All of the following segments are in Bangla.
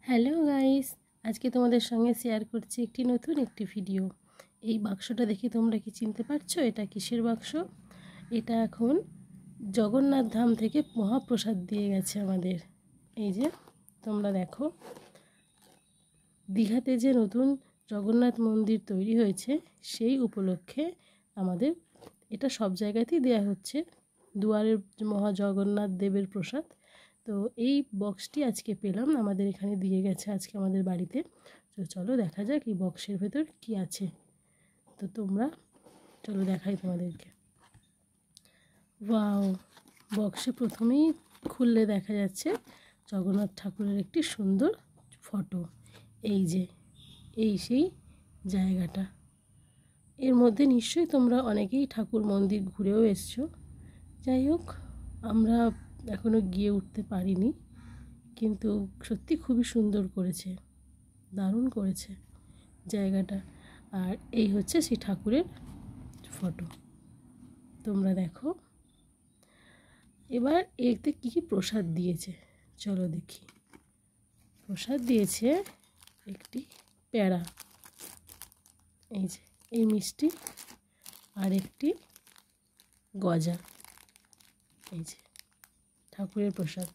হ্যালো গাইস, আজকে তোমাদের সঙ্গে শেয়ার করছি একটি নতুন ভিডিও। এই বাক্সটা দেখে তোমরা কি চিনতে পারছো এটা কিসের বাক্স? এটা এখন জগন্নাথ ধাম থেকে মহাপ্রসাদ দিয়ে গেছে আমাদের। এই যে তোমরা দেখো, দীঘাতে যে নতুন জগন্নাথ মন্দির তৈরি হয়েছে সেই উপলক্ষে আমাদের এটা সব জায়গাতেই দেয়া হচ্ছে, দুয়ারের মহা জগন্নাথ দেবের প্রসাদ। তো এই বক্সটি আজকে পেলাম, আমাদের এখানে দিয়ে গেছে আজকে আমাদের বাড়িতে। তো চলো দেখা যাক এই বক্সের ভেতর কি আছে। তো তোমরা চলো দেখাই তোমাদেরকে। ওয়াও, বক্সে প্রথমেই খুললে দেখা যাচ্ছে জগন্নাথ ঠাকুরের একটি সুন্দর ফটো। এই যে এই সেই জায়গাটা, এর মধ্যে নিশ্চয়ই তোমরা অনেকেই ঠাকুর মন্দির ঘুরেও এসছো। যাই হোক, আমরা এখনও গিয়ে উঠতে পারিনি, কিন্তু সত্যি খুবই সুন্দর করেছে, দারুণ করেছে জায়গাটা। আর এই হচ্ছে সেই ঠাকুরের ফটো, তোমরা দেখো। এবার এতে কী কী প্রসাদ দিয়েছে চলো দেখি। প্রসাদ দিয়েছে একটি প্যাড়া, এই যে এই মিষ্টি, আর একটি গজা, এই যে ঠাকুরের প্রসাদ।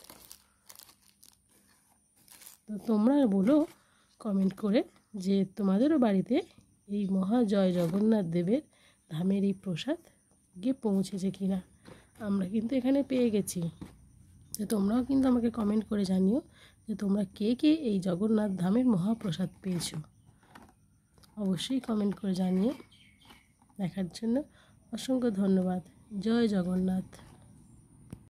তো তোমরা বলো কমেন্ট করে যে তোমাদেরও বাড়িতে এই মহা জয় জগন্নাথ দেবের ধামের এই প্রসাদ গিয়ে পৌঁছেছে কিনা। আমরা কিন্তু এখানে পেয়ে গেছি। তো তোমরাও কিন্তু আমাকে কমেন্ট করে জানিও যে তোমরা কে কে এই জগন্নাথ ধামের মহাপ্রসাদ পেয়েছো। অবশ্যই কমেন্ট করে জানিয়ে দেখার জন্য অসংখ্য ধন্যবাদ। জয় জগন্নাথ।